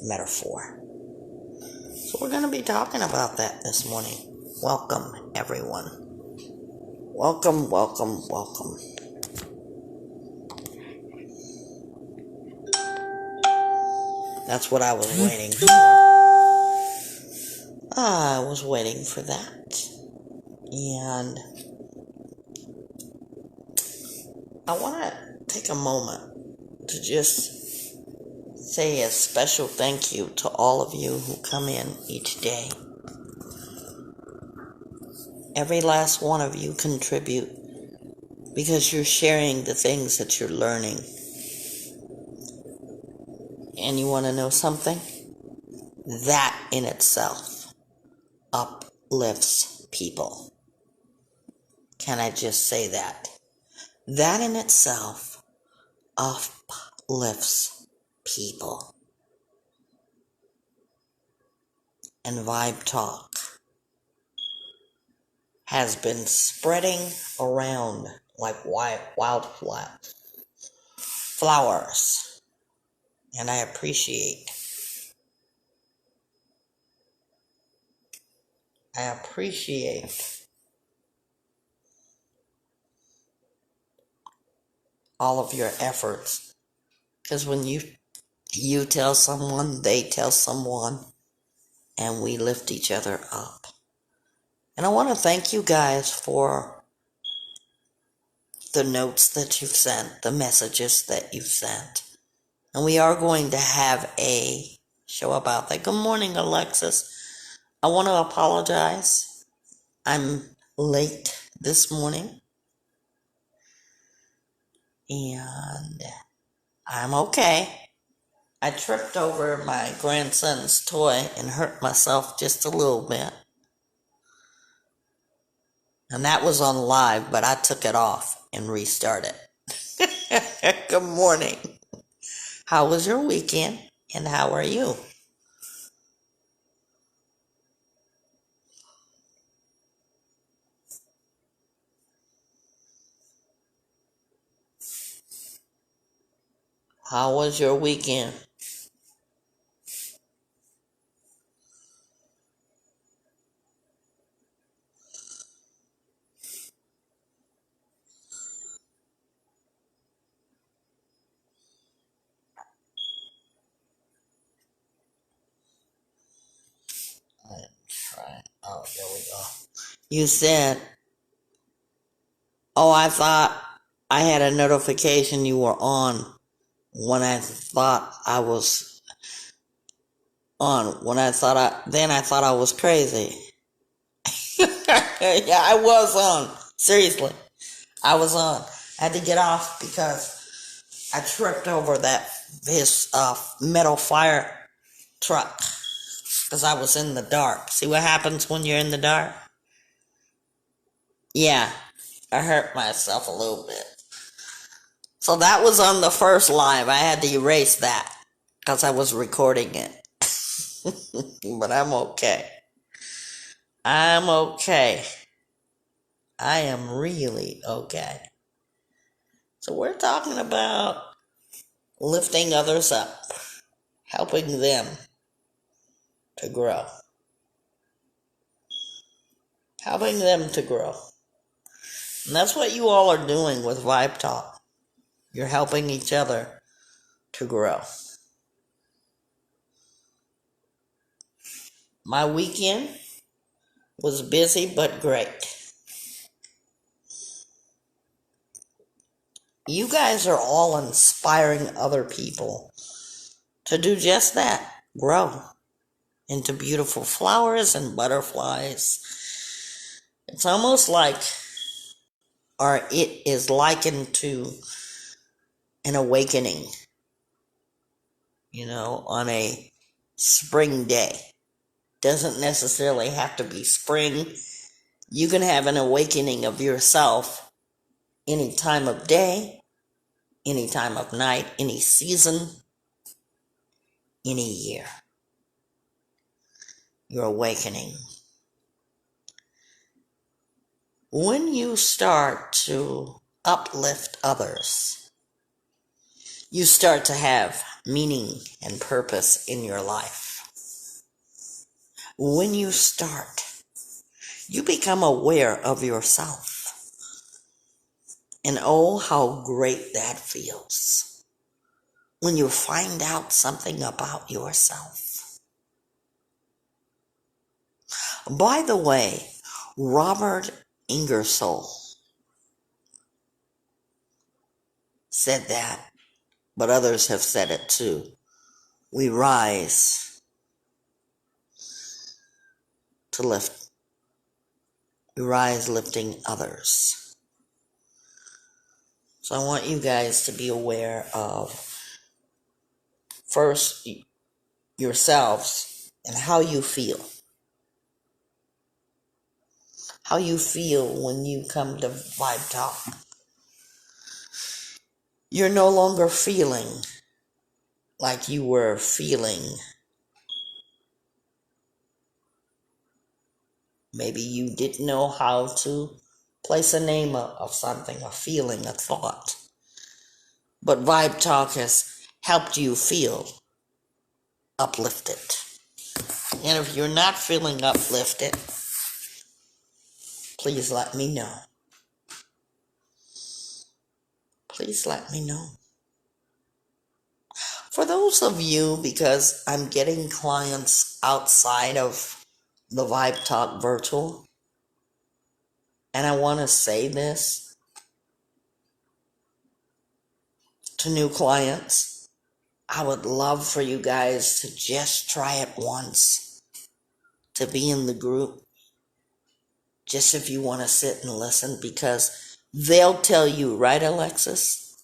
metaphor. So we're going to be talking about that this morning. Welcome, everyone. Welcome, welcome, welcome. That's what I was waiting for. I was waiting for that. And I want to take a moment to just say a special thank you to all of you who come in each day. Every last one of you contribute because you're sharing the things that you're learning. And you want to know something? That in itself uplifts people. Can I just say that? That in itself uplifts people. And Vibe Talk has been spreading around like wildflowers. And I appreciate all of your efforts. Because when you tell someone, they tell someone, and we lift each other up. And I want to thank you guys for the notes that you've sent, the messages that you've sent. And we are going to have a show about that. Good morning, Alexis. I want to apologize. I'm late this morning. And I'm okay. I tripped over my grandson's toy and hurt myself just a little bit. And that was on live, but I took it off and restarted. Good morning. How was your weekend? And how are you? How was your weekend? Oh, there we go. You said, I thought I had a notification you were on when I thought I was on. I thought I was crazy. Yeah, I was on. Seriously. I was on. I had to get off because I tripped over his metal fire truck because I was in the dark. See what happens when you're in the dark? Yeah, I hurt myself a little bit. So that was on the first live. I had to erase that because I was recording it. But I'm okay. I'm okay. I am really okay. So we're talking about lifting others up, helping them to grow. Helping them to grow. And that's what you all are doing with Vibe Talk. You're helping each other to grow. My weekend was busy but great. You guys are all inspiring other people to do just that, grow into beautiful flowers and butterflies. It's almost like, or it is likened to an awakening, on a spring day. Doesn't necessarily have to be spring. You can have an awakening of yourself any time of day, any time of night, any season, any year. You're awakening. When you start to uplift others, you start to have meaning and purpose in your life. When you start, you become aware of yourself. And oh, how great that feels when you find out something about yourself. By the way, Robert Ingersoll said that, but others have said it too. We rise to lift. We rise lifting others. So I want you guys to be aware of, first, yourselves and how you feel. How you feel when you come to Vibe Talk. You're no longer feeling like you were feeling. Maybe you didn't know how to place a name of something, a feeling, a thought. But Vibe Talk has helped you feel uplifted. And if you're not feeling uplifted, please let me know. Please let me know. For those of you, because I'm getting clients outside of the Vibe Talk virtual, and I want to say this to new clients, I would love for you guys to just try it once, to be in the group, just if you want to sit and listen, because they'll tell you, right, Alexis,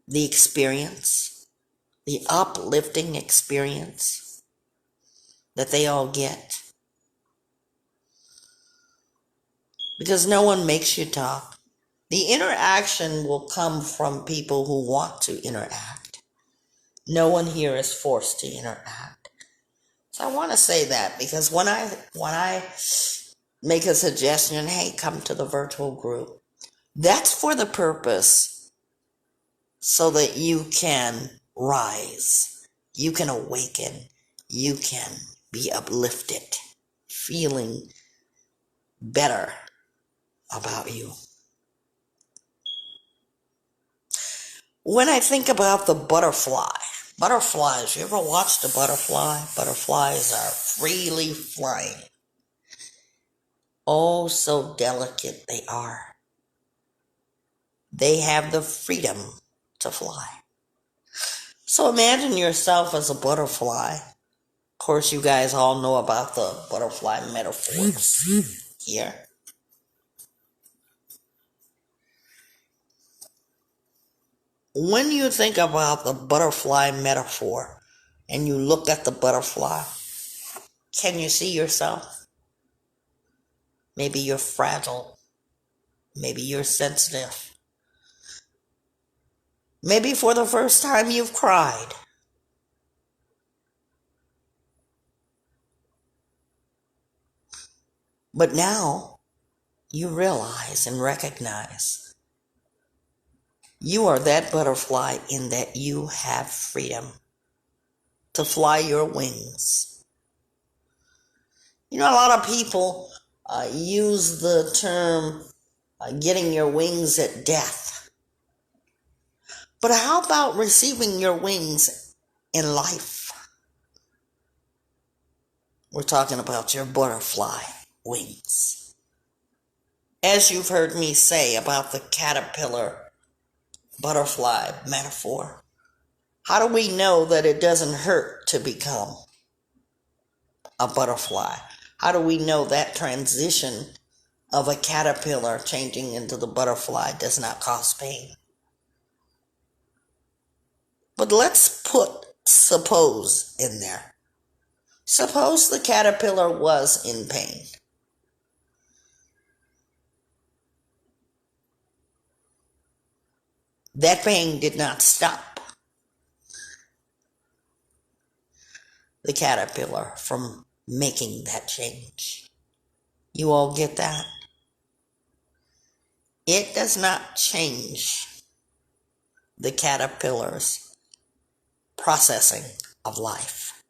the experience, the uplifting experience that they all get. Because no one makes you talk. The interaction will come from people who want to interact. No one here is forced to interact. So I want to say that, because when I make a suggestion, hey, come to the virtual group, that's for the purpose so that you can rise, you can awaken, you can be uplifted, feeling better about you. When I think about the butterflies, you ever watched a butterfly? Butterflies are freely flying. Oh, so delicate they are. They have the freedom to fly. So imagine yourself as a butterfly. Of course, you guys all know about the butterfly metaphors here. When you think about the butterfly metaphor and you look at the butterfly, can you see yourself? Maybe you're fragile. Maybe you're sensitive. Maybe for the first time you've cried. But now you realize and recognize you are that butterfly in that you have freedom to fly your wings. You know, a lot of people use the term getting your wings at death. But how about receiving your wings in life? We're talking about your butterfly wings. As you've heard me say about the caterpillar butterfly metaphor, how do we know that it doesn't hurt to become a butterfly? How do we know that transition of a caterpillar changing into the butterfly does not cause pain? But let's put suppose in there. Suppose the caterpillar was in pain. That pain did not stop the caterpillar from making that change. You all get that? It does not change the caterpillar's processing of life.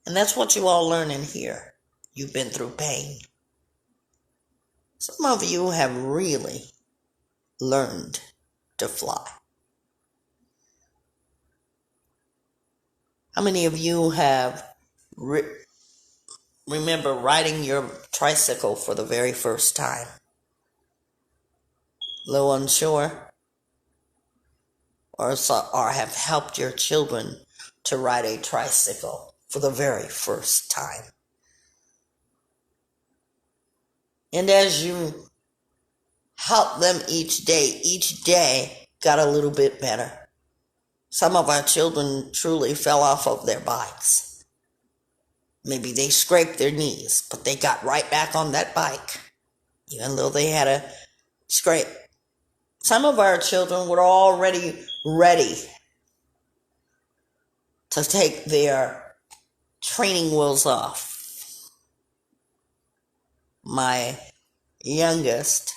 And that's what you all learn in here. You've been through pain. Some of you have really learned to fly. How many of you have remember riding your tricycle for the very first time? A little unsure? Or have helped your children to ride a tricycle for the very first time? And as you help them each day got a little bit better. Some of our children truly fell off of their bikes. Maybe they scraped their knees, but they got right back on that bike, even though they had a scrape. Some of our children were already ready to take their training wheels off. My youngest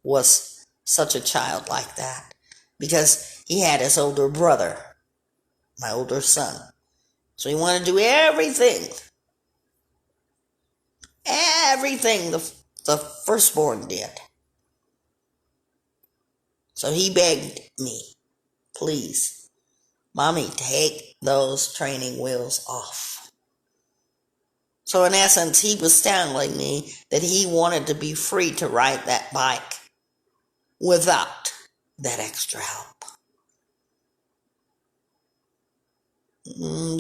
was such a child like that because he had his older brother, my older son. So he wanted to do everything the firstborn did. So he begged me, please, Mommy, take those training wheels off. So in essence, he was telling me that he wanted to be free to ride that bike without that extra help.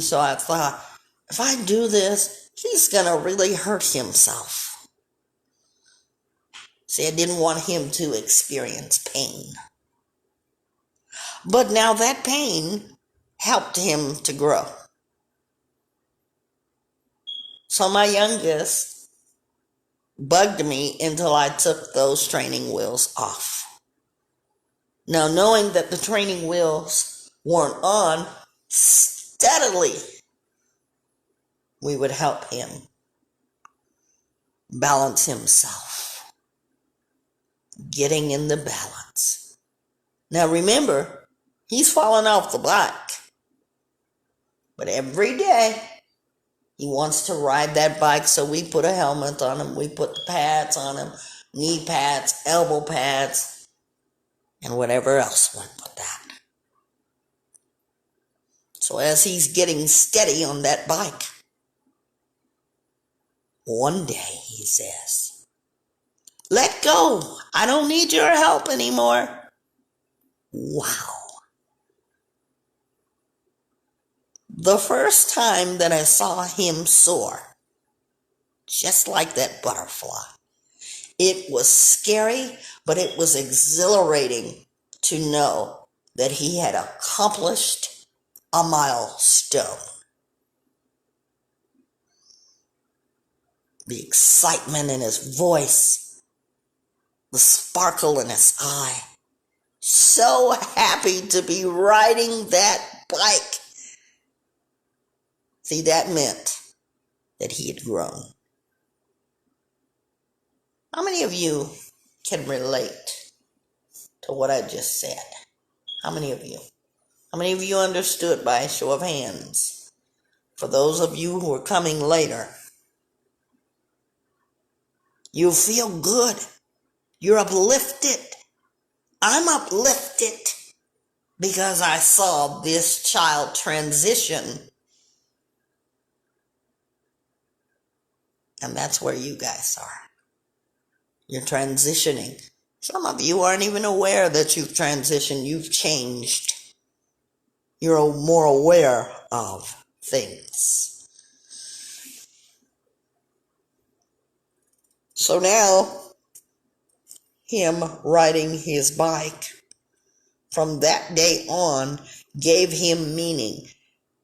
So I thought, if I do this, he's going to really hurt himself. See, I didn't want him to experience pain. But now that pain helped him to grow. So my youngest bugged me until I took those training wheels off. Now, knowing that the training wheels weren't on, steadily we would help him balance himself, getting in the balance. Now remember, he's fallen off the bike, but every day he wants to ride that bike, so we put a helmet on him, we put the pads on him, knee pads, elbow pads, and whatever else went with that. So as he's getting steady on that bike, one day he says, "Let go, I don't need your help anymore." Wow. The first time that I saw him soar, just like that butterfly, it was scary, but it was exhilarating to know that he had accomplished a milestone. The excitement in his voice, the sparkle in his eye, so happy to be riding that bike. See, that meant that he had grown. How many of you can relate to what I just said? How many of you? How many of you understood by a show of hands? For those of you who are coming later, you feel good. You're uplifted. I'm uplifted because I saw this child transition. And that's where you guys are. You're transitioning. Some of you aren't even aware that you've transitioned. You've changed. You're more aware of things. So now, him riding his bike from that day on gave him meaning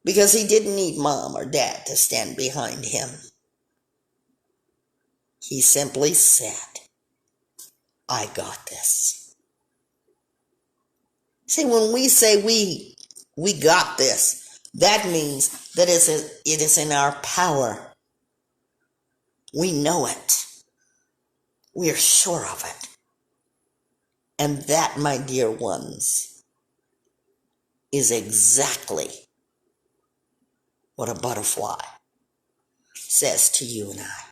because he didn't need mom or dad to stand behind him. He simply said, "I got this." See, when we say we got this, that means that it is in our power. We know it. We are sure of it. And that, my dear ones, is exactly what a butterfly says to you and I.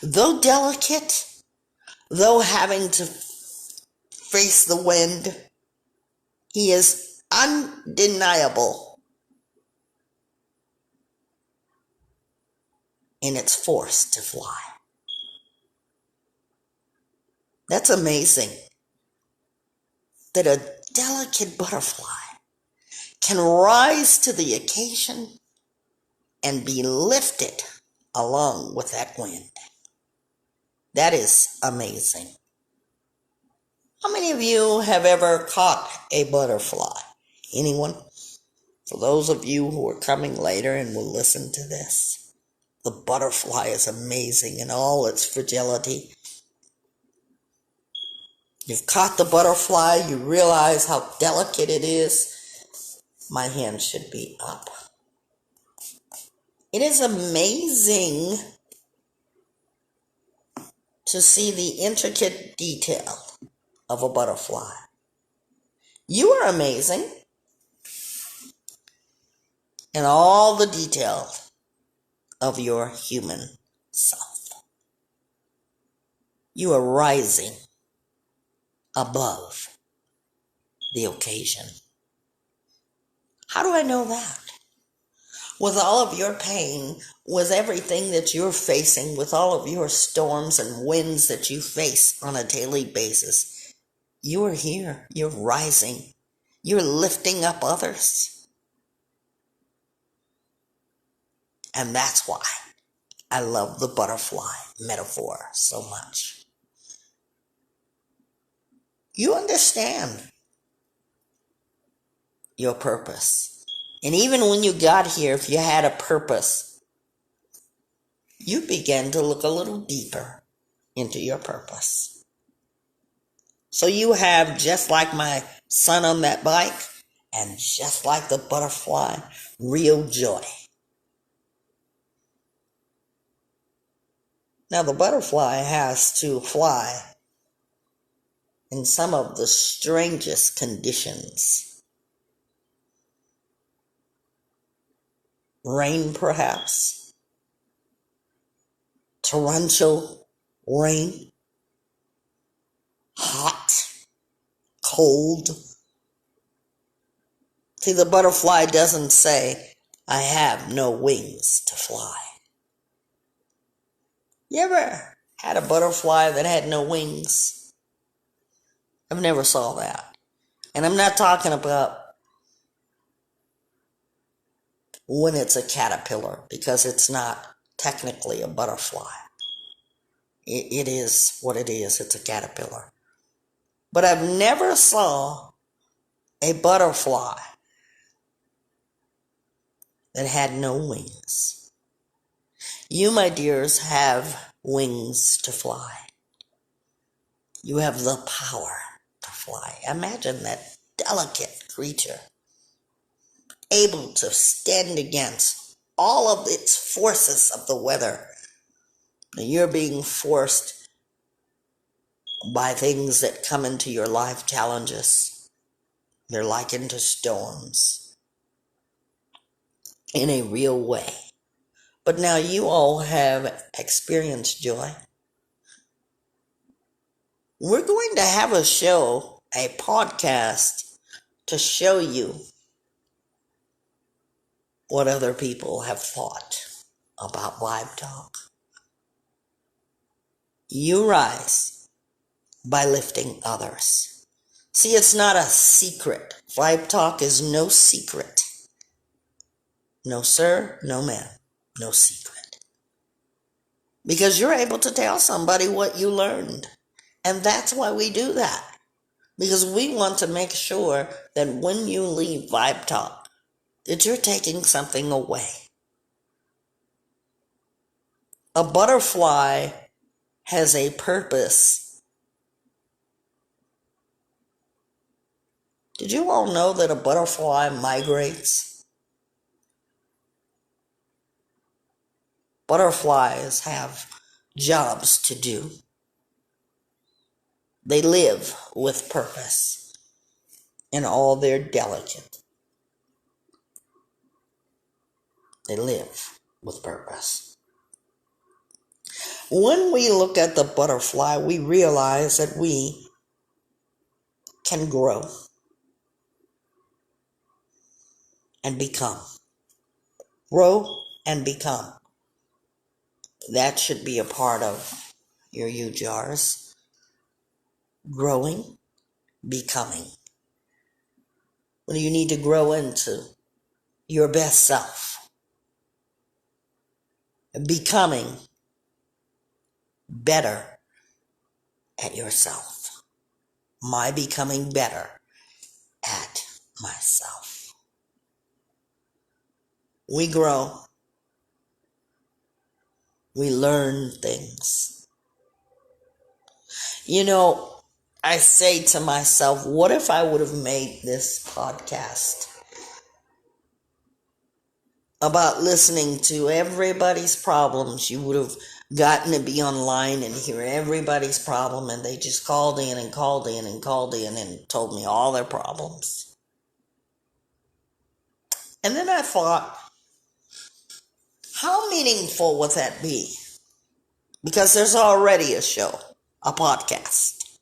Though delicate, though having to face the wind, he is undeniable in its force to fly. That's amazing that a delicate butterfly can rise to the occasion and be lifted along with that wind. That is amazing. How many of you have ever caught a butterfly? Anyone? For those of you who are coming later and will listen to this, the butterfly is amazing in all its fragility. You've caught the butterfly, you realize how delicate it is. My hand should be up. It is amazing to see the intricate detail of a butterfly. You are amazing in all the detail of your human self. You are rising above the occasion. How do I know that? With all of your pain, with everything that you're facing, with all of your storms and winds that you face on a daily basis, you are here. You're rising. You're lifting up others. And that's why I love the butterfly metaphor so much. You understand your purpose. And even when you got here, if you had a purpose, you began to look a little deeper into your purpose. So you have, just like my son on that bike, and just like the butterfly, real joy. Now the butterfly has to fly in some of the strangest conditions. Rain, perhaps. Torrential rain. Hot. Cold. See, the butterfly doesn't say, I have no wings to fly. You ever had a butterfly that had no wings? I've never saw that. And I'm not talking about when it's a caterpillar, because it's not technically a butterfly. It is what it is. It's a caterpillar. But I've never saw a butterfly that had no wings. You, my dears, have wings to fly. You have the power to fly. Imagine that delicate creature able to stand against all of its forces of the weather. You're being forced by things that come into your life, challenges. They're likened to storms in a real way. But now you all have experienced joy. We're going to have a show, a podcast, to show you what other people have thought about Vibe Talk. You rise by lifting others. See, it's not a secret. Vibe Talk is no secret. No sir, no ma'am, no secret. Because you're able to tell somebody what you learned. And that's why we do that. Because we want to make sure that when you leave Vibe Talk, that you're taking something away. A butterfly has a purpose. Did you all know that a butterfly migrates? Butterflies have jobs to do. They live with purpose in all their delicate They live with purpose. When we look at the butterfly, we realize that we can grow and become. Grow and become. That should be a part of your U-jars. Growing, becoming. What do you need to grow into? Your best self. Becoming better at yourself. My becoming better at myself. We grow. We learn things. You know, I say to myself, what if I would have made this podcast about listening to everybody's problems? You would have gotten to be online and hear everybody's problem, and they just called in and called in and called in and told me all their problems. And then I thought, how meaningful would that be? Because there's already a show, a podcast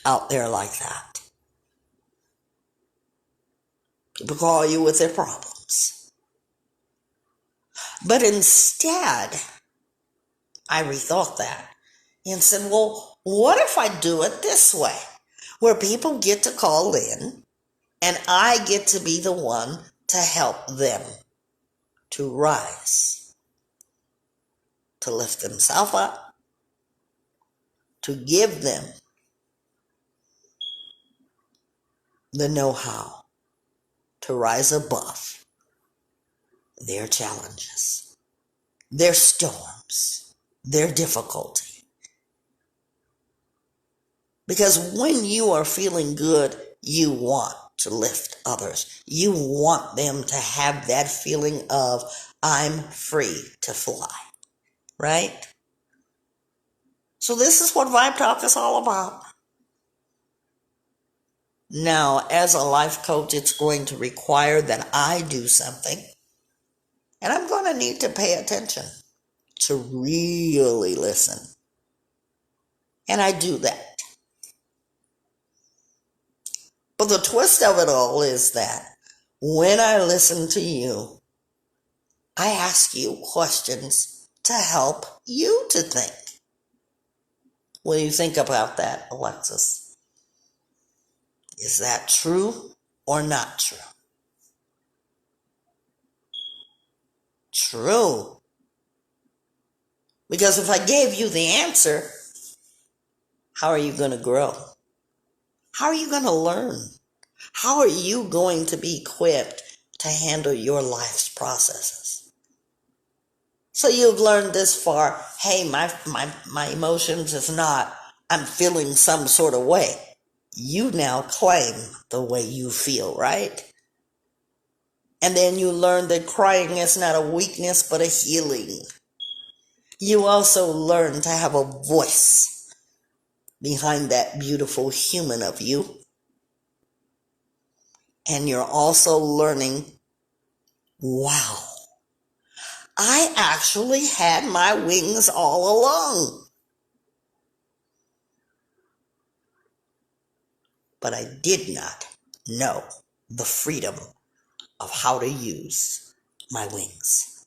out there like that. People call you with their problems. But instead, I rethought that and said, well, what if I do it this way? Where people get to call in and I get to be the one to help them to rise, to lift themselves up, to give them the know-how to rise above their challenges, their storms, their difficulty. Because when you are feeling good, you want to lift others. You want them to have that feeling of, I'm free to fly, right? So this is what Vibe Talk is all about. Now, as a life coach, it's going to require that I do something, and I'm going to need to pay attention to really listen. And I do that. But the twist of it all is that when I listen to you, I ask you questions to help you to think. What do you think about that, Alexis? Is that true or not true? True. Because if I gave you the answer, how are you going to grow? How are you going to learn? How are you going to be equipped to handle your life's processes? So you've learned this far, hey, my emotions is not, I'm feeling some sort of way. You now claim the way you feel, right? And then you learn that crying is not a weakness, but a healing. You also learn to have a voice behind that beautiful human of you. And you're also learning, wow, I actually had my wings all along. But I did not know the freedom of how to use my wings.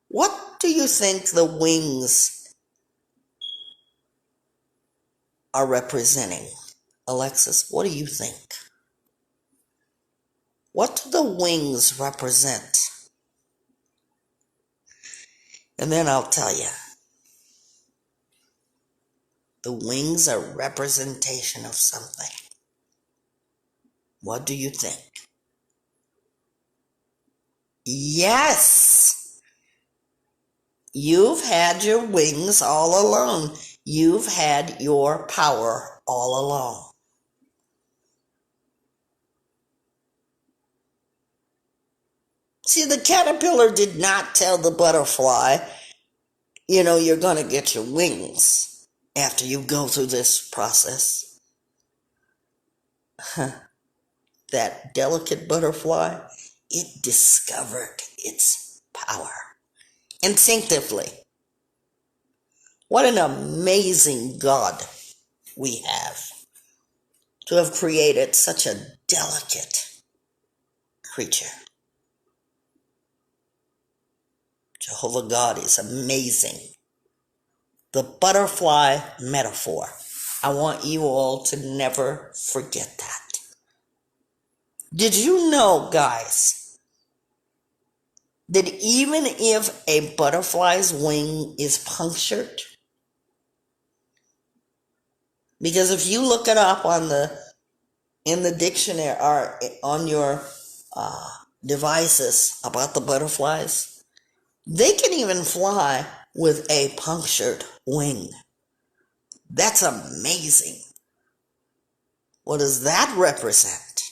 What do you think the wings are representing? Alexis, what do you think? What do the wings represent? And then I'll tell you. The wings are representation of something. What do you think? Yes! You've had your wings all along. You've had your power all along. See, the caterpillar did not tell the butterfly, you're going to get your wings after you go through this process. That delicate butterfly, it discovered its power instinctively. What an amazing God we have to have created such a delicate creature. Jehovah God is amazing. The butterfly metaphor. I want you all to never forget that. Did you know, guys, that even if a butterfly's wing is punctured, because if you look it up in the dictionary or on your devices about the butterflies, they can even fly with a punctured wing. That's amazing. What does that represent?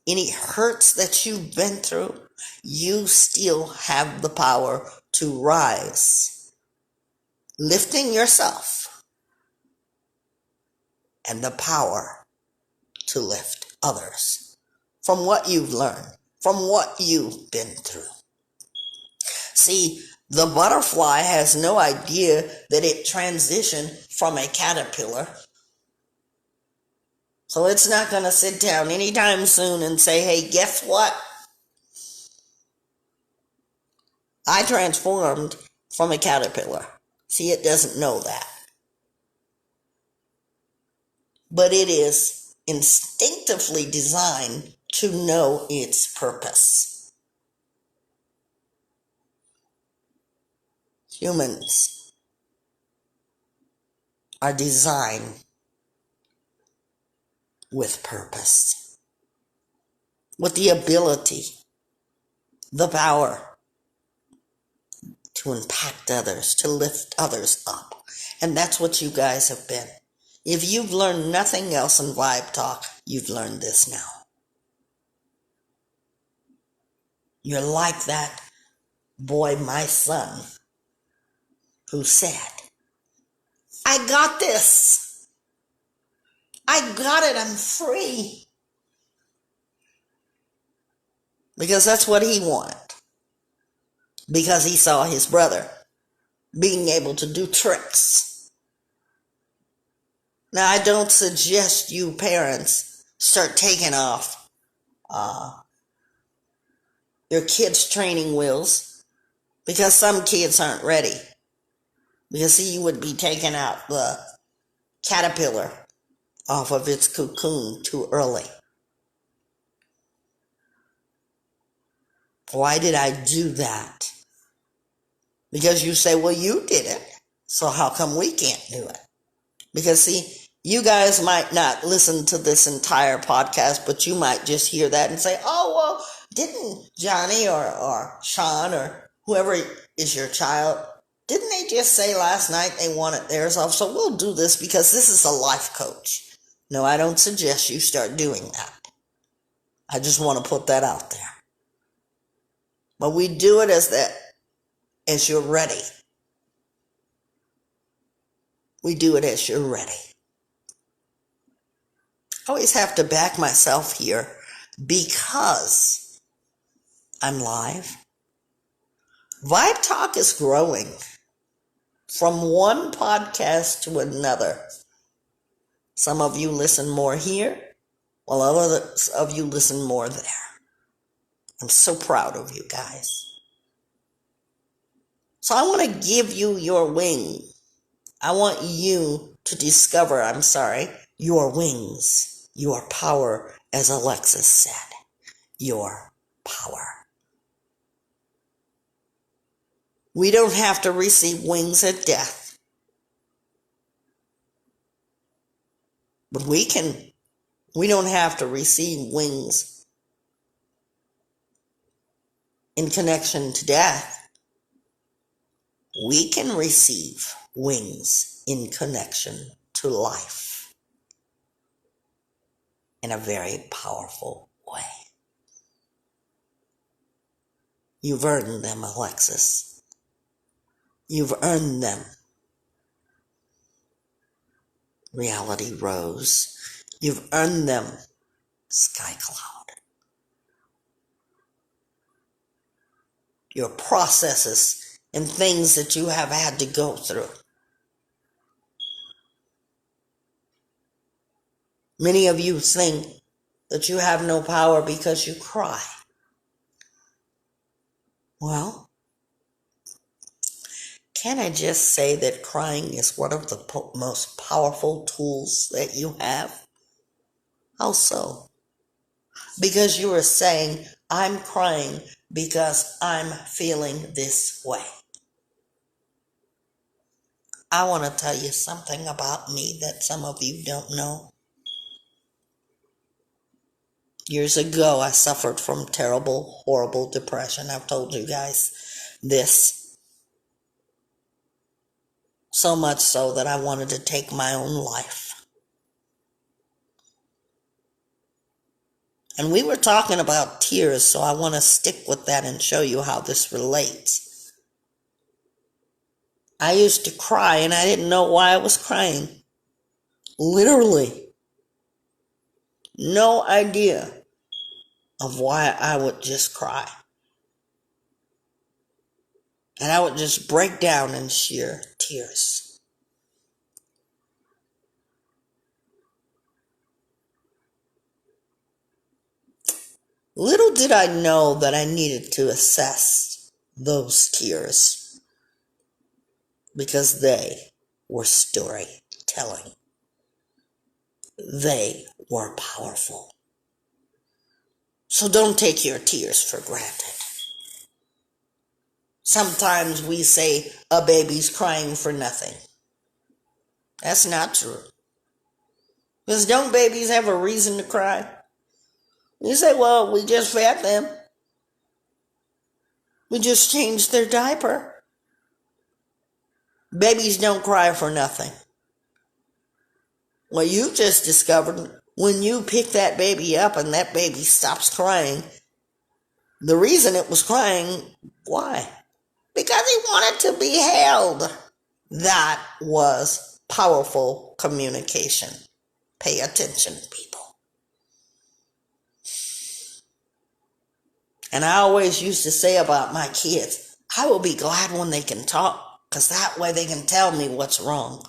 Any hurts that you've been through, you still have the power to rise, lifting yourself, and the power to lift others from what you've learned, from what you've been through. See, the butterfly has no idea that it transitioned from a caterpillar. So it's not going to sit down anytime soon and say, hey, guess what? I transformed from a caterpillar. See, it doesn't know that. But it is instinctively designed to know its purpose. Humans are designed with purpose, with the ability, the power to impact others, to lift others up. And that's what you guys have been. If you've learned nothing else in Vibe Talk, you've learned this now. You're like that boy, my son, who said, I got this. I got it. I'm free. Because that's what he wanted. Because he saw his brother being able to do tricks. Now, I don't suggest you parents start taking off your kids' training wheels, because some kids aren't ready. Because see, you would be taking out the caterpillar off of its cocoon too early. Why did I do that? Because you say, well, you did it, so how come we can't do it? Because see, you guys might not listen to this entire podcast, but you might just hear that and say, oh, well, didn't Johnny or Sean or whoever is your child, didn't they just say last night they wanted theirs off? So we'll do this because this is a life coach. No, I don't suggest you start doing that. I just want to put that out there. But we do it as you're ready. We do it as you're ready. I always have to back myself here because I'm live. Vibe Talk is growing from one podcast to another. Some of you listen more here, while others of you listen more there. I'm so proud of you guys. So I want to give you your wing. I want you to discover, your wings, your power, as Alexis said, your power. We don't have to receive wings at death. But we don't have to receive wings in connection to death. We can receive wings in connection to life in a very powerful way. You've earned them, Alexis. You've earned them, Reality Rose. You've earned them, Sky Cloud. your processes and things that you have had to go through. Many of you think that you have no power because you cry. Well, can I just say that crying is one of the most powerful tools that you have? How so? Because you are saying, I'm crying because I'm feeling this way. I want to tell you something about me that some of you don't know. Years ago, I suffered from terrible, horrible depression. I've told you guys this. So much so that I wanted to take my own life. And we were talking about tears, so I want to stick with that and show you how this relates. I used to cry and I didn't know why I was crying. Literally. No idea of why I would just cry. And I would just break down in sheer tears. Little did I know that I needed to assess those tears because they were storytelling. They were powerful. So don't take your tears for granted. Sometimes we say a baby's crying for nothing. That's not true. Because don't babies have a reason to cry? You say, well, we just fed them. We just changed their diaper. Babies don't cry for nothing. Well, you just discovered when you pick that baby up and that baby stops crying, the reason it was crying, why? Because he wanted to be held. That was powerful communication. Pay attention, people. And I always used to say about my kids, I will be glad when they can talk, because that way they can tell me what's wrong.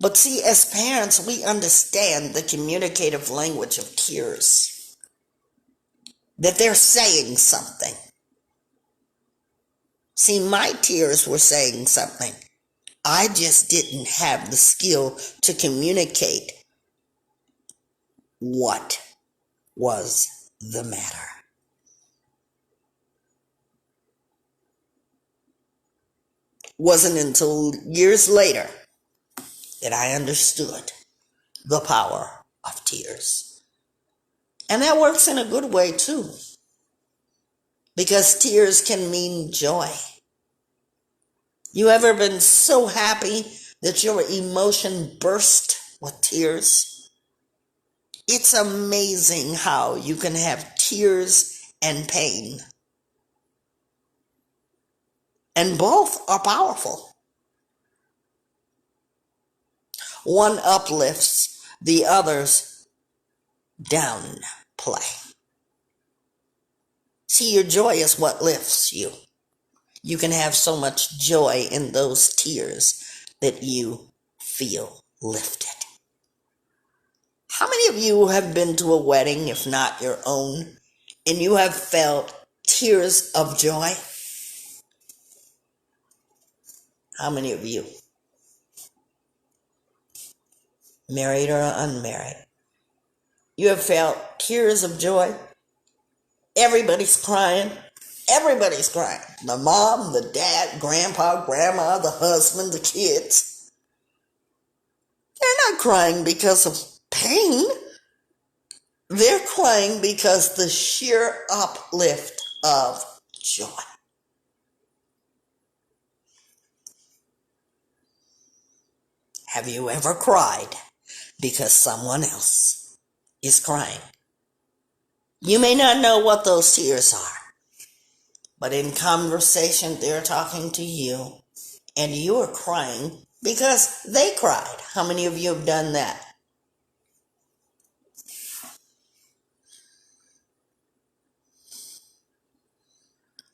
But see, as parents, we understand the communicative language of tears. That they're saying something. See, my tears were saying something. I just didn't have the skill to communicate what was the matter. Wasn't until years later that I understood the power of tears. And that works in a good way too. Because tears can mean joy. You ever been so happy that your emotion burst with tears? It's amazing how you can have tears and pain. And both are powerful. One uplifts, the others downplay. See, your joy is what lifts you. You can have so much joy in those tears that you feel lifted. How many of you have been to a wedding, if not your own, and you have felt tears of joy? How many of you? Married or unmarried? You have felt tears of joy? Everybody's crying. Everybody's crying. The mom, the dad, grandpa, grandma, the husband, the kids. They're not crying because of pain. They're crying because the sheer uplift of joy. Have you ever cried because someone else is crying? You may not know what those tears are, but in conversation they're talking to you and you are crying because they cried. How many of you have done that?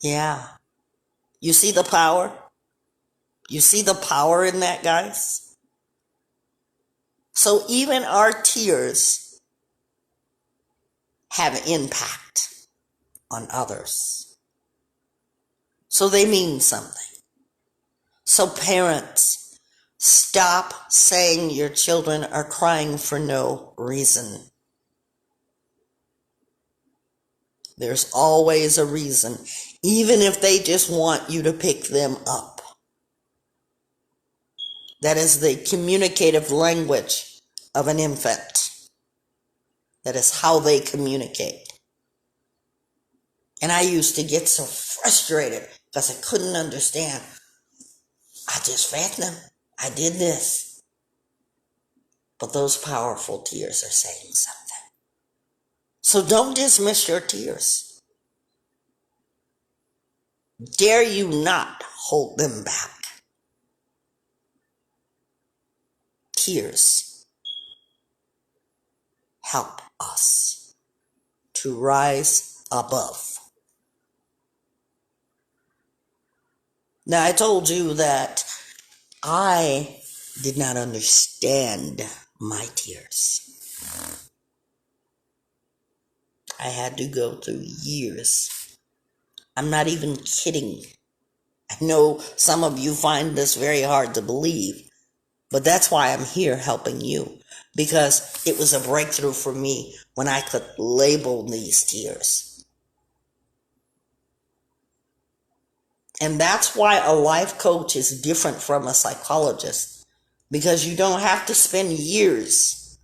Yeah, You see the power? You see the power in that, guys? So even our tears have impact on others. So they mean something. So parents, stop saying your children are crying for no reason. There's always a reason, even if they just want you to pick them up. That is the communicative language of an infant. That is how they communicate. And I used to get so frustrated because I couldn't understand. I just fed them. I did this. But those powerful tears are saying something. So don't dismiss your tears. Dare you not hold them back. Tears help us to rise above. Now, I told you that I did not understand my tears. I had to go through years. I'm not even kidding. I know some of you find this very hard to believe, but that's why I'm here helping you, because it was a breakthrough for me when I could label these tears. And that's why a life coach is different from a psychologist, because you don't have to spend years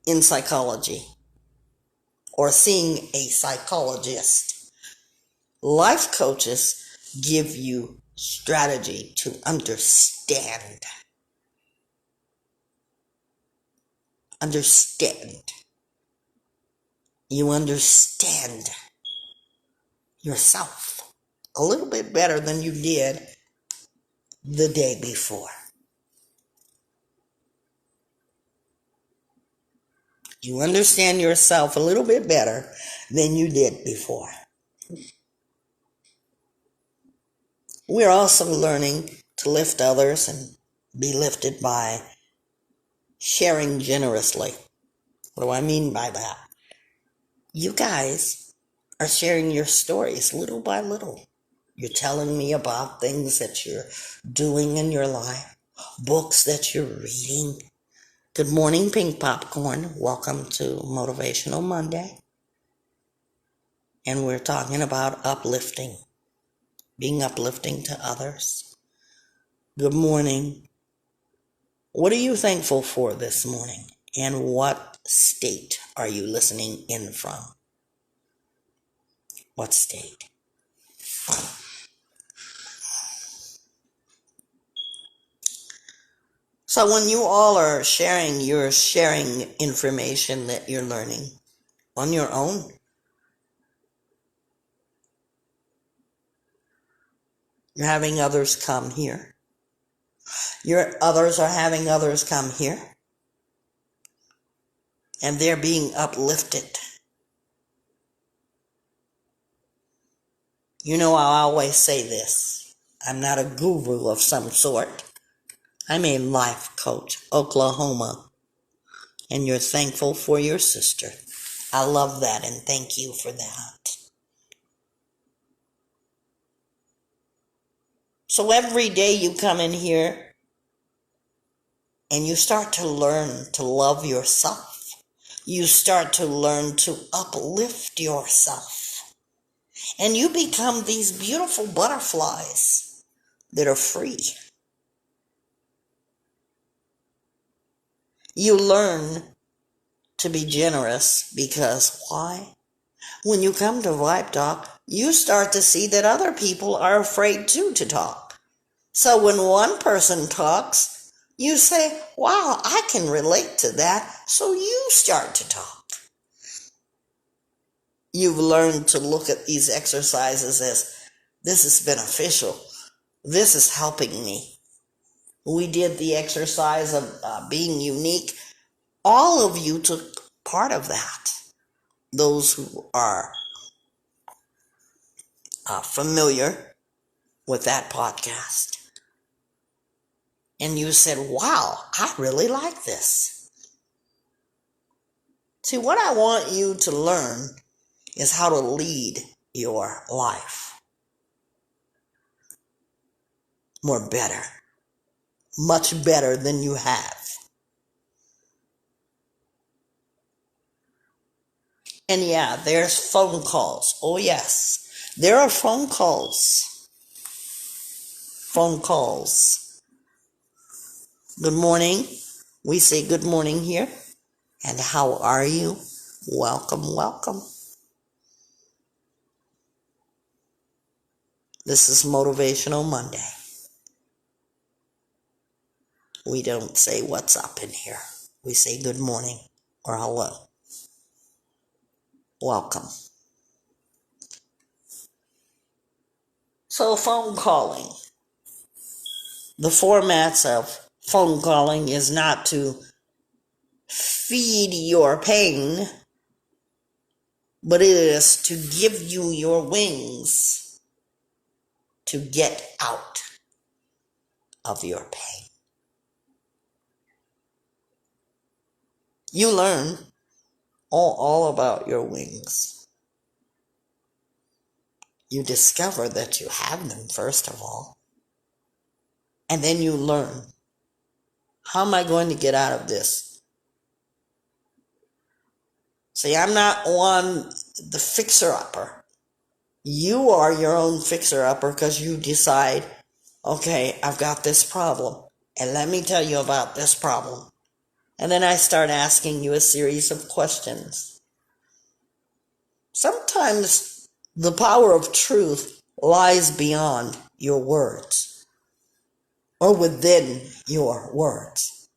in psychology or seeing a psychologist. Life coaches give you strategy to understand. You understand yourself a little bit better than you did the day before. You understand yourself a little bit better than you did before. We're also learning to lift others and be lifted by sharing generously. What do I mean by that? You guys are sharing your stories little by little. You're telling me about things that you're doing in your life, books that you're reading. Good morning, Pink Popcorn. Welcome to Motivational Monday. And we're talking about uplifting, being uplifting to others. Good morning. What are you thankful for this morning? And what state are you listening in from? What state? So when you all are sharing, you're sharing information that you're learning on your own. You're having others come here. Others are having others come here. And they're being uplifted. You know, I always say this. I'm not a guru of some sort. I'm a life coach, Oklahoma. And you're thankful for your sister. I love that and thank you for that. So every day you come in here and you start to learn to love yourself. You start to learn to uplift yourself. And you become these beautiful butterflies that are free. You learn to be generous because why? When you come to Vibe Talk, you start to see that other people are afraid too to talk. So when one person talks, you say, wow, I can relate to that. So you start to talk. You've learned to look at these exercises as this is beneficial. This is helping me. We did the exercise of being unique. All of you took part of that. Those who are familiar with that podcast. And you said, wow, I really like this. See, what I want you to learn is how to lead your life more better, much better than you have. And yeah, there's phone calls. Oh yes, there are phone calls. Phone calls. Good morning. We say good morning here. And how are you? Welcome, welcome. This is Motivational Monday. We don't say what's up in here. We say good morning or hello. Welcome. So phone calling. The formats of phone calling is not to feed your pain, but it is to give you your wings to get out of your pain. You learn all about your wings. You discover that you have them, first of all. And then you learn, how am I going to get out of this? See, I'm not the fixer-upper. You are your own fixer-upper because you decide, okay, I've got this problem, and let me tell you about this problem. And then I start asking you a series of questions. Sometimes the power of truth lies beyond your words, or within your words.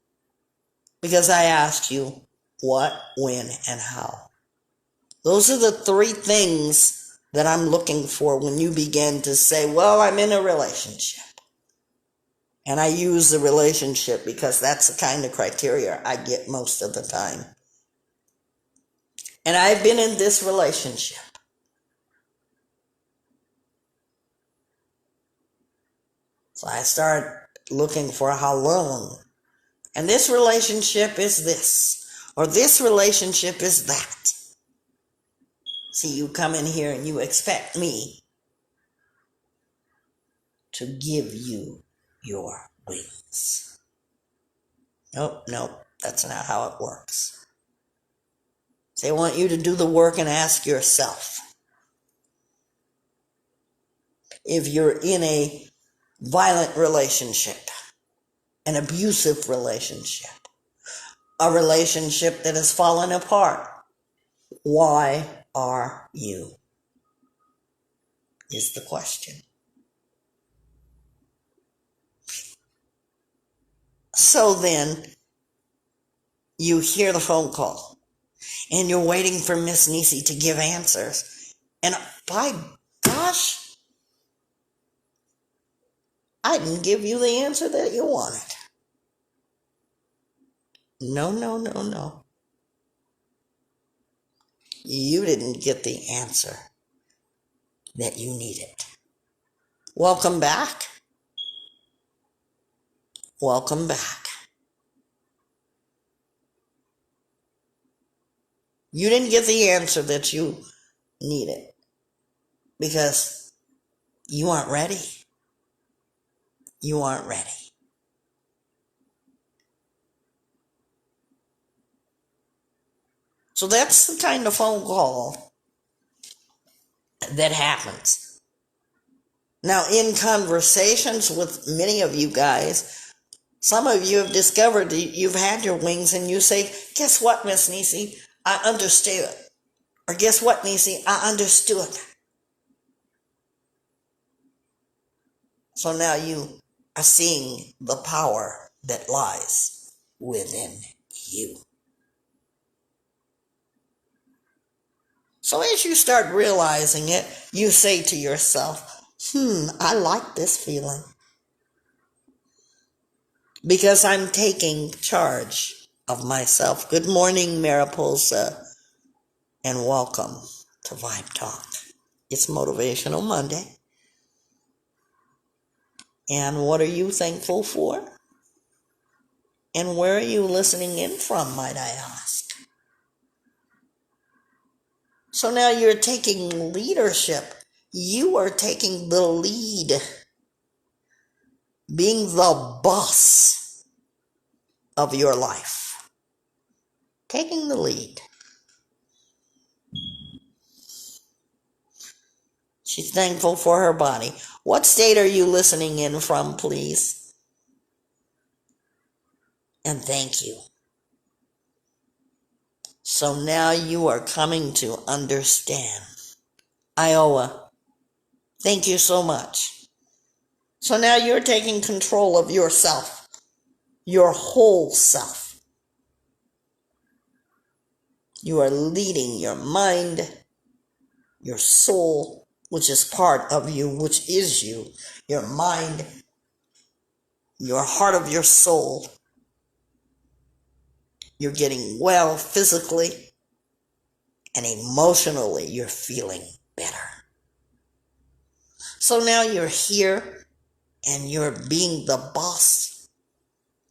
Because I asked you what, when, and how. Those are the three things that I'm looking for when you begin to say, well, I'm in a relationship. And I use the relationship because that's the kind of criteria I get most of the time. And I've been in this relationship. So I start looking for how long. And this relationship is this, or this relationship is that. See, you come in here and you expect me to give you your wings. Nope, that's not how it works. See, I want you to do the work and ask yourself, if you're in a violent relationship, an abusive relationship, a relationship that has fallen apart, why are you? Is the question. So then, you hear the phone call, and you're waiting for Miss Nisi to give answers. And by gosh, I didn't give you the answer that you wanted. No. You didn't get the answer that you needed. Welcome back. Welcome back. You didn't get the answer that you needed because you aren't ready. You aren't ready. So that's the kind of phone call that happens. Now, in conversations with many of you guys, some of you have discovered that you've had your wings and you say, guess what, Miss Nisi? I understood. Or guess what, Nisi? I understood. So now you are seeing the power that lies within you. So as you start realizing it, you say to yourself, I like this feeling. Because I'm taking charge of myself. Good morning, Mariposa, and welcome to Vibe Talk. It's Motivational Monday. And what are you thankful for? And where are you listening in from, might I ask? So now you're taking leadership. You are taking the lead, being the boss of your life. Taking the lead. She's thankful for her body. What state are you listening in from, please? And thank you. So now you are coming to understand. Iowa, thank you so much. So now you're taking control of yourself, your whole self. You are leading your mind, your soul, which is part of you, which is you, your mind, your heart of your soul. You're getting well physically and emotionally. You're feeling better. So now you're here and you're being the boss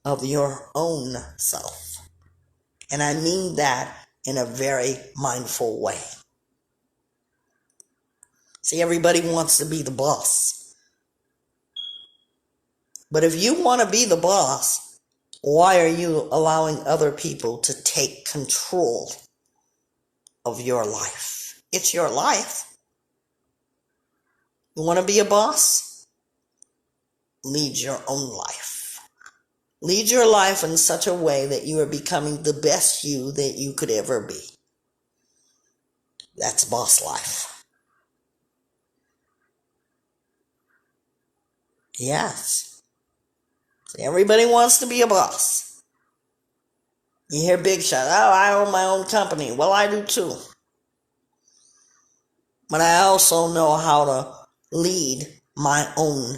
of your own self. And I mean that in a very mindful way. See, everybody wants to be the boss. But if you want to be the boss, why are you allowing other people to take control of your life? It's your life. You want to be a boss? Lead your own life. Lead your life in such a way that you are becoming the best you that you could ever be. That's boss life. Yes. See, everybody wants to be a boss. You hear big shot, oh, I own my own company. Well, I do too. But I also know how to lead my own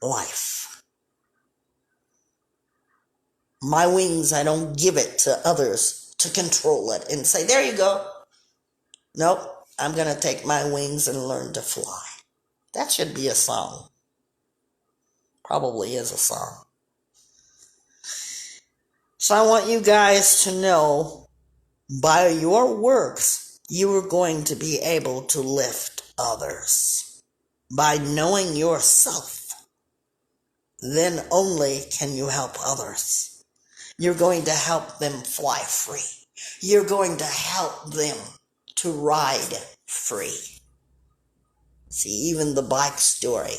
life. My wings, I don't give it to others to control it and say, there you go. Nope, I'm going to take my wings and learn to fly. That should be a song. Probably is a song. So I want you guys to know, by your works, you are going to be able to lift others. By knowing yourself, then only can you help others. You're going to help them fly free. You're going to help them to ride free. See, even the bike story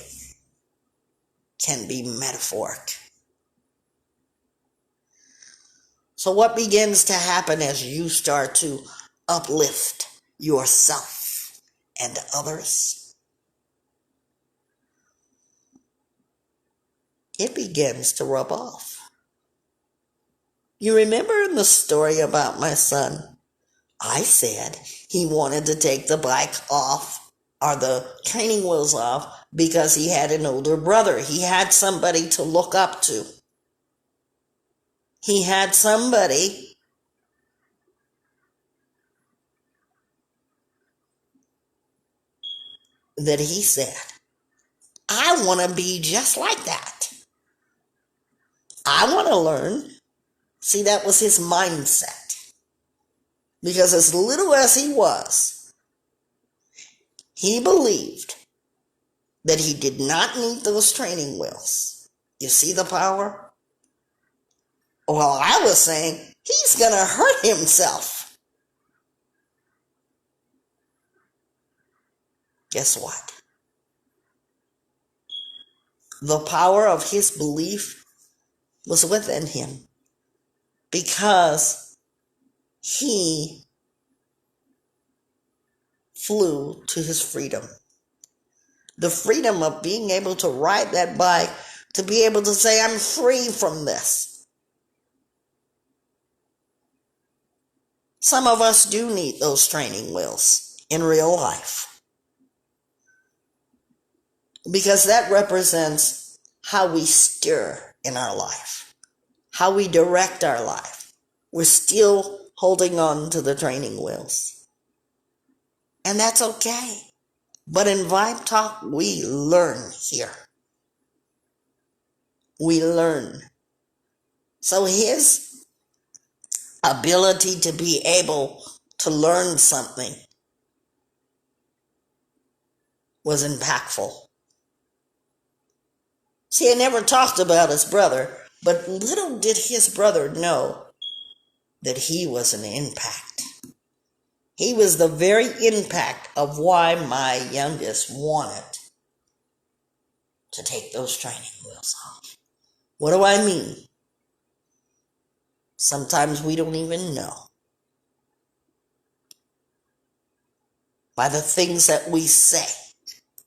can be metaphoric. So what begins to happen as you start to uplift yourself and others? It begins to rub off. You remember in the story about my son, I said he wanted to take the bike off or the training wheels off because he had an older brother. He had somebody to look up to. He had somebody that he said, I want to be just like that. I want to learn. See, that was his mindset. Because as little as he was, he believed that he did not need those training wheels. You see the power? Well, I was saying he's going to hurt himself. Guess what? The power of his belief was within him because he flew to his freedom. The freedom of being able to ride that bike, to be able to say, I'm free from this. Some of us do need those training wheels in real life, because that represents how we steer in our life, how we direct our life. We're still holding on to the training wheels, and that's okay. But in Vibe Talk, we learn here. we learn. So his ability to be able to learn something was impactful. See, I never talked about his brother, but little did his brother know that he was an impact. He was the very impact of why my youngest wanted to take those training wheels off. What do I mean? Sometimes we don't even know. By the things that we say,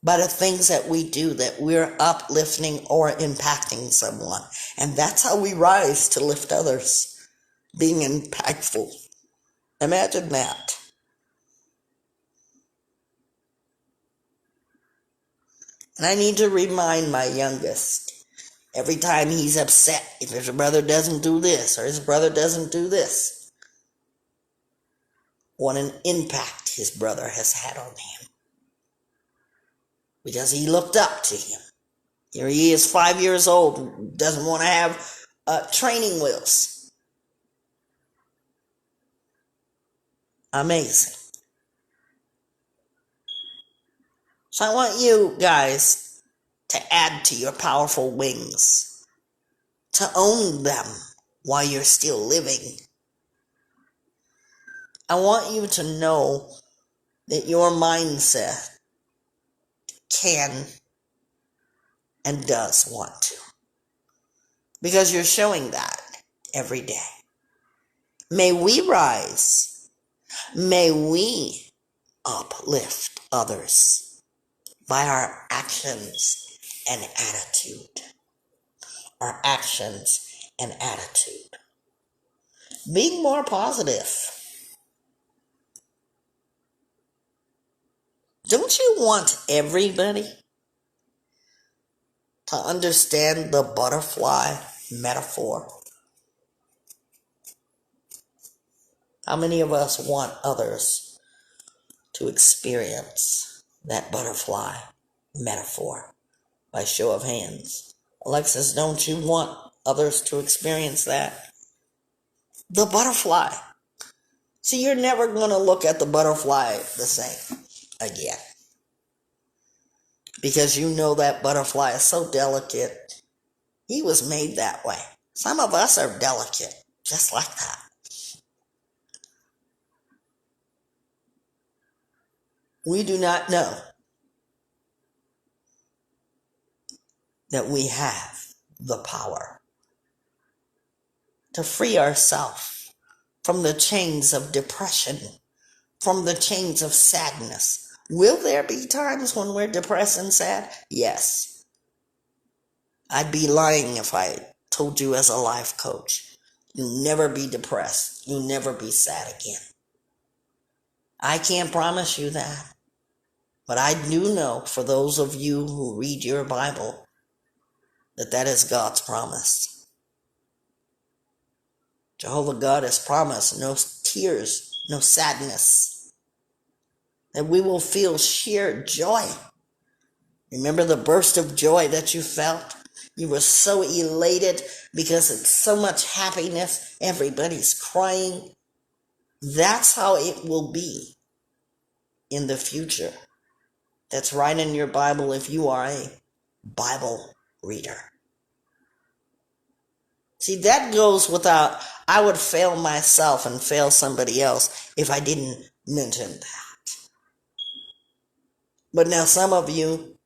by the things that we do, that we're uplifting or impacting someone. And that's how we rise to lift others, being impactful. Imagine that. And I need to remind my youngest, every time he's upset, if his brother doesn't do this or his brother doesn't do this, what an impact his brother has had on him. Because he looked up to him. Here he is, 5 years old, doesn't want to have training wheels. Amazing. So I want you guys to add to your powerful wings, to own them while you're still living. I want you to know that your mindset can and does want to, because you're showing that every day. May we rise. May we uplift others by our actions and attitude. Our actions and attitude. Being more positive. Don't you want everybody to understand the butterfly metaphor? How many of us want others to experience that butterfly metaphor? By show of hands. Alexis, don't you want others to experience that? The butterfly. See, you're never going to look at the butterfly the same again. Because you know that butterfly is so delicate. He was made that way. Some of us are delicate, just like that. We do not know that we have the power to free ourselves from the chains of depression, from the chains of sadness. Will there be times when we're depressed and sad? Yes. I'd be lying if I told you as a life coach, you'll never be depressed, you'll never be sad again. I can't promise you that. But I do know, for those of you who read your Bible, that that is God's promise. Jehovah God has promised no tears, no sadness, that we will feel sheer joy. Remember the burst of joy that you felt? You were so elated because it's so much happiness. Everybody's crying. That's how it will be in the future. That's right in your Bible if you are a Bible reader. See, that goes without, I would fail myself and fail somebody else if I didn't mention that. But now some of you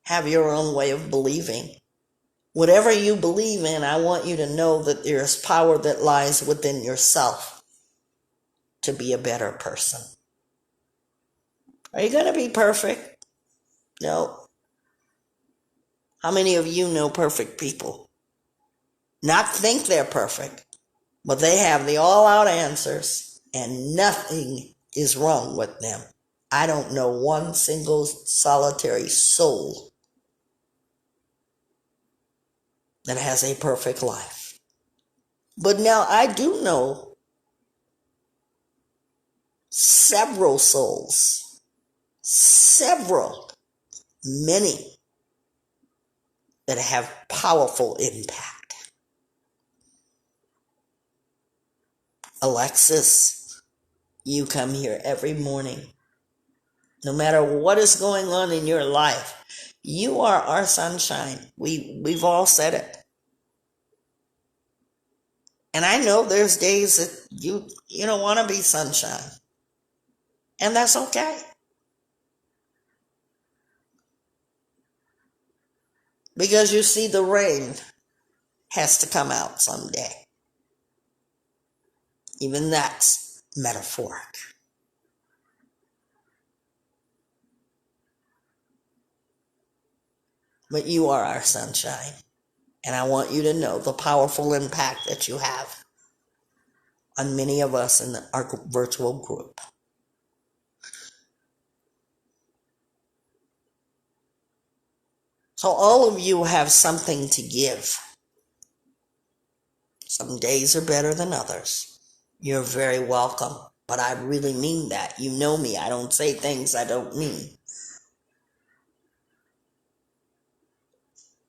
have your own way of believing. Whatever you believe in, I want you to know that there is power that lies within yourself to be a better person. Are you going to be perfect? No. How many of you know perfect people? Not think they're perfect, but they have the all-out answers and nothing is wrong with them. I don't know one single solitary soul that has a perfect life. But now I do know several souls, many, that have powerful impact. Alexis, you come here every morning. No matter what is going on in your life, you are our sunshine. We've all said it. And I know there's days that you don't want to be sunshine. And that's okay. Because you see, the rain has to come out someday. Even that's metaphoric. But you are our sunshine. And I want you to know the powerful impact that you have on many of us in our virtual group. So all of you have something to give. Some days are better than others. You're very welcome. But I really mean that. You know me. I don't say things I don't mean.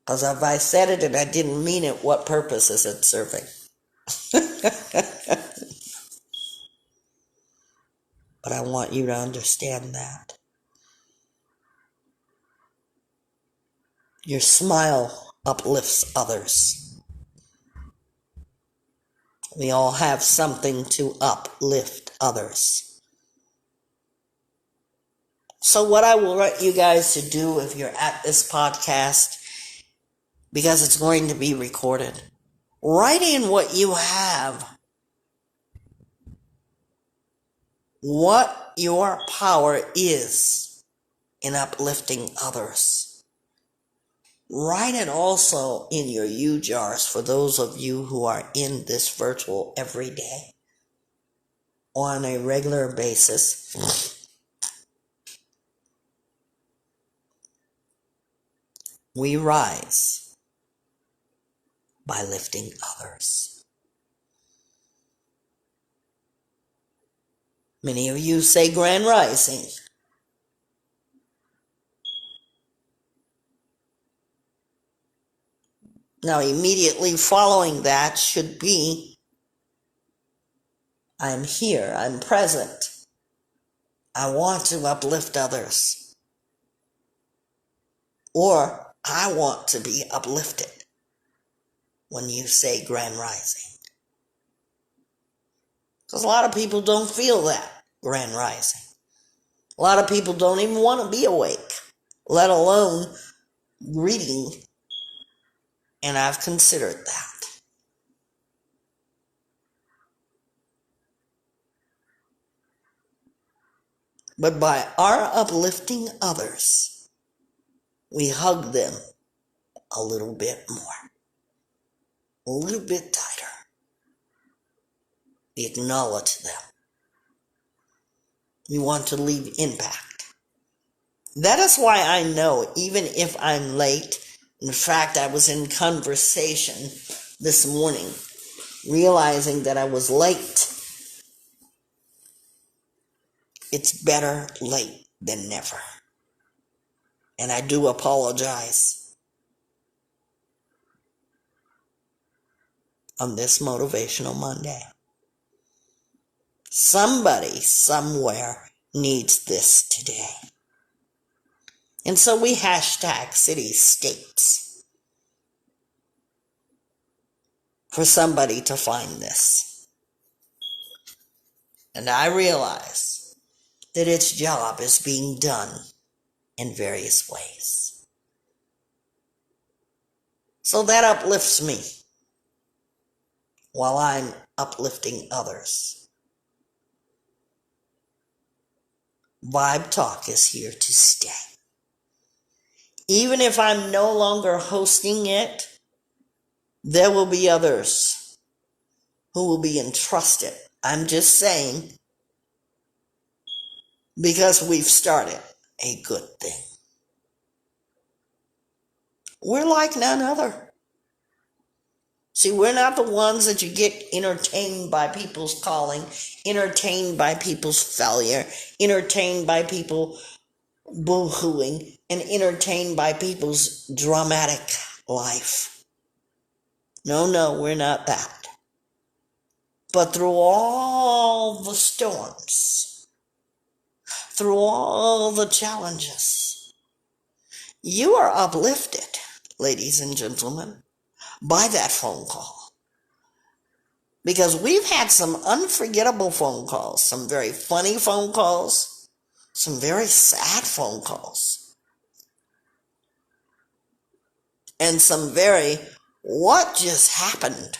Because if I said it and I didn't mean it, what purpose is it serving? But I want you to understand that. Your smile uplifts others. We all have something to uplift others. So what I will want you guys to do if you're at this podcast, because it's going to be recorded, write in what you have, what your power is in uplifting others. Write it also in your U-jars for those of you who are in this virtual every day on a regular basis. We rise by lifting others. Many of you say grand rising. Now, immediately following that should be, I'm here, I'm present. I want to uplift others. Or, I want to be uplifted when you say grand rising. Because a lot of people don't feel that grand rising. A lot of people don't even want to be awake, let alone reading. And I've considered that. But by our uplifting others, we hug them a little bit more, a little bit tighter. We acknowledge them. We want to leave impact. That is why I know, even if I'm late, in fact, I was in conversation this morning, realizing that I was late. It's better late than never. And I do apologize on this Motivational Monday. Somebody, somewhere, needs this today. And so we hashtag cities, states for somebody to find this. And I realize that its job is being done in various ways. So that uplifts me while I'm uplifting others. Vibe Talk is here to stay. Even if I'm no longer hosting it, there will be others who will be entrusted. I'm just saying, because we've started a good thing. We're like none other. See, we're not the ones that you get entertained by people's calling, entertained by people's failure, entertained by people boo-hooing, and entertained by people's dramatic life. No, we're not that. But through all the storms, through all the challenges, you are uplifted, ladies and gentlemen, by that phone call. Because we've had some unforgettable phone calls, some very funny phone calls, some very sad phone calls, and some very what just happened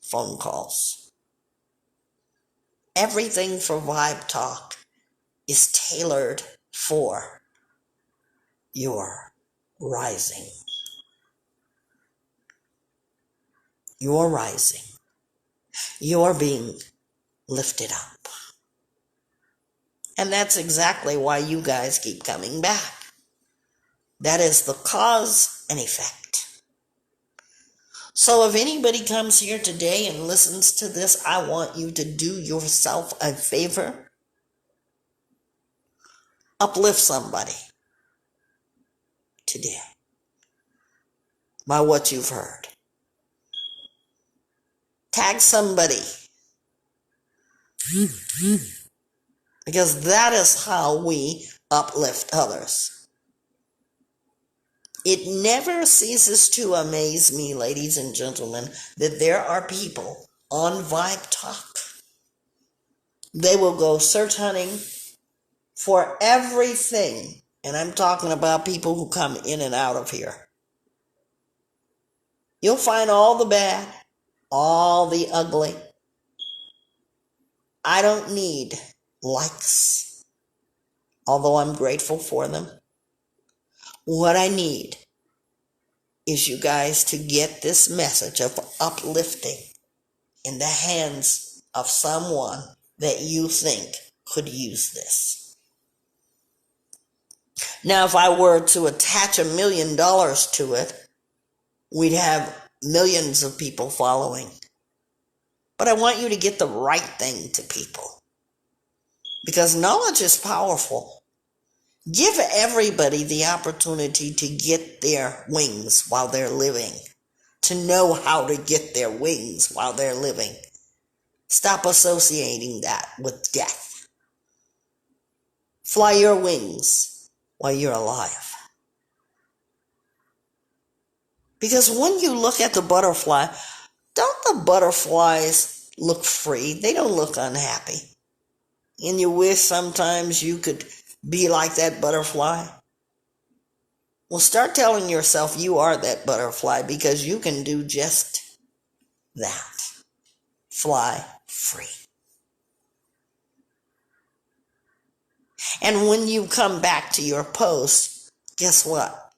phone calls. Everything for Vibe Talk is tailored for your rising. You're rising. You're being lifted up. And that's exactly why you guys keep coming back. That is the cause and effect. So if anybody comes here today and listens to this, I want you to do yourself a favor. Uplift somebody today by what you've heard. Tag somebody. Because that is how we uplift others. It never ceases to amaze me, ladies and gentlemen, that there are people on Vibe Talk. They will go search hunting for everything. And I'm talking about people who come in and out of here. You'll find all the bad, all the ugly. I don't need likes, although I'm grateful for them. What I need is you guys to get this message of uplifting in the hands of someone that you think could use this. Now, if I were to attach $1 million to it, we'd have millions of people following. But I want you to get the right thing to people. Because knowledge is powerful. Give everybody the opportunity to get their wings while they're living. To know how to get their wings while they're living. Stop associating that with death. Fly your wings while you're alive. Because when you look at the butterfly, don't the butterflies look free? They don't look unhappy. And you wish sometimes you could be like that butterfly. Well, start telling yourself you are that butterfly because you can do just that. Fly free. And when you come back to your post, guess what?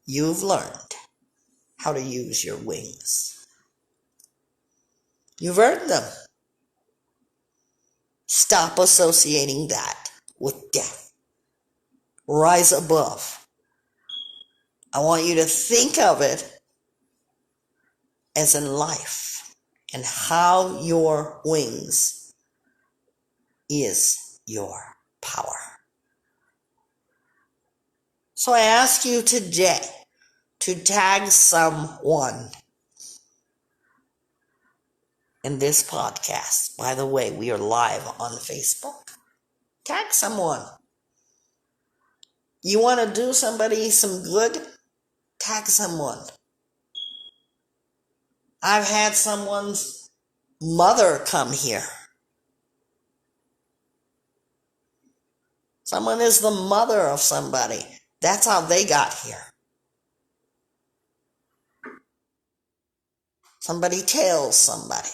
You've learned how to use your wings. You've earned them. Stop associating that with death. Rise above. I want you to think of it as in life and how your wings is your power. So I ask you today to tag someone in this podcast. By the way, we are live on Facebook. Tag someone. You want to do somebody some good? Tag someone. I've had someone's mother come here. Someone is the mother of somebody. That's how they got here. Somebody tells somebody.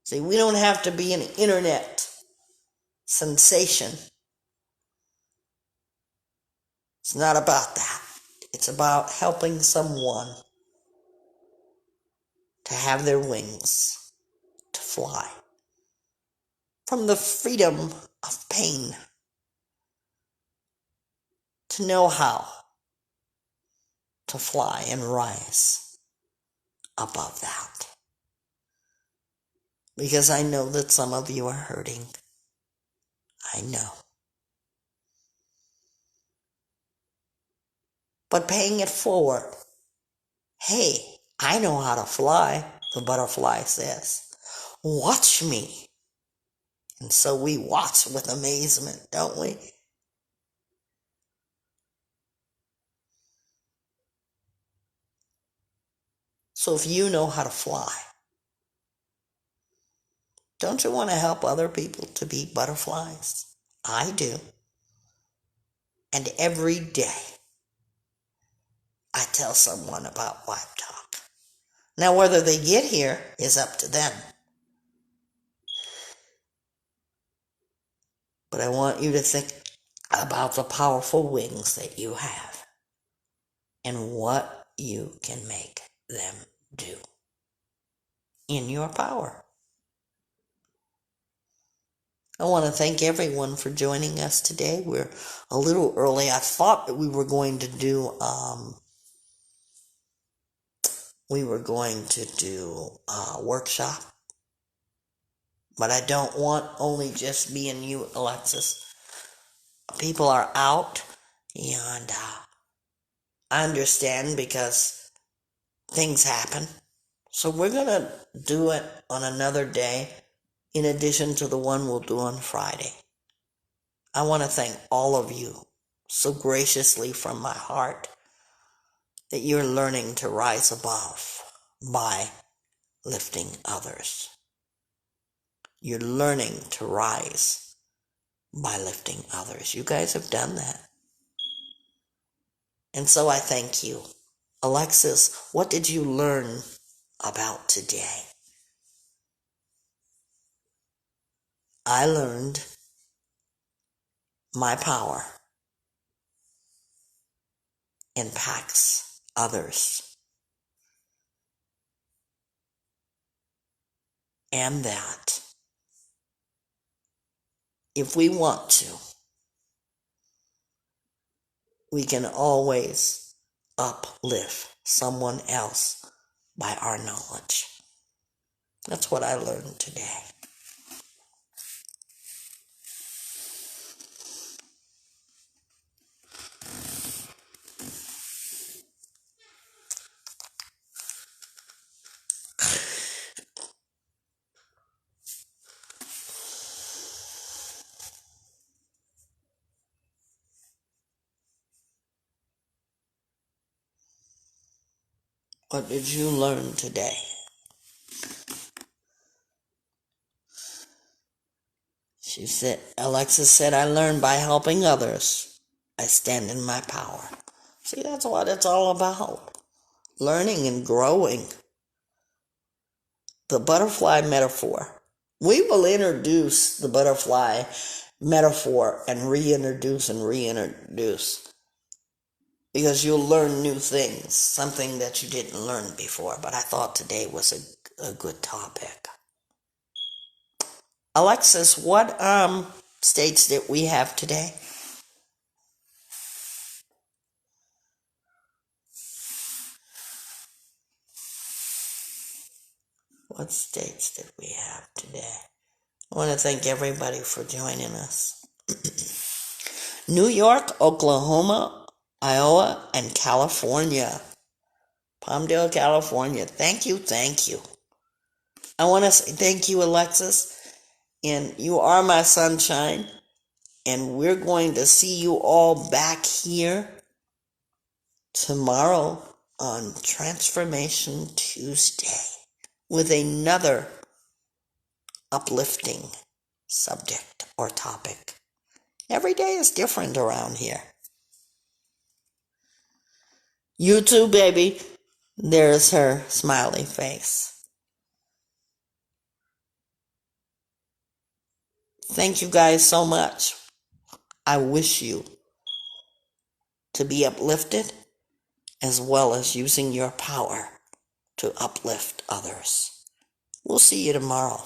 See, we don't have to be an internet sensation. It's not about that. It's about helping someone to have their wings, to fly from the freedom of pain, to know how to fly and rise above that. Because I know that some of you are hurting. I know. but paying it forward. Hey, I know how to fly, the butterfly says. Watch me. And so we watch with amazement, don't we? So if you know how to fly, don't you want to help other people to be butterflies? I do. And every day, I tell someone about Vibe Talk. Now, whether they get here is up to them. But I want you to think about the powerful wings that you have and what you can make them do in your power. I want to thank everyone for joining us today. We're a little early. I thought that we were going to do a workshop, but I don't want only just me and you, Alexis. People are out, and I understand because things happen. So we're going to do it on another day in addition to the one we'll do on Friday. I want to thank all of you so graciously from my heart that you're learning to rise above by lifting others. You're learning to rise by lifting others. You guys have done that. And so I thank you. Alexis, what did you learn about today? I learned my power impacts others, and that if we want to, we can always uplift someone else by our knowledge. That's what I learned today. What did you learn today? Alexis said, I learned by helping others. I stand in my power. See, that's what it's all about. Learning and growing. The butterfly metaphor. We will introduce the butterfly metaphor and reintroduce. Because you'll learn new things, something that you didn't learn before. But I thought today was a good topic. Alexis, what states that we have today? What states did we have today? I want to thank everybody for joining us. New York, Oklahoma, Iowa, and California. Palmdale, California. Thank you. I want to say thank you, Alexis. And you are my sunshine. And we're going to see you all back here tomorrow on Transformation Tuesday with another uplifting subject or topic. Every day is different around here. You too, baby. There's her smiley face. Thank you guys so much. I wish you to be uplifted as well as using your power to uplift others. We'll see you tomorrow.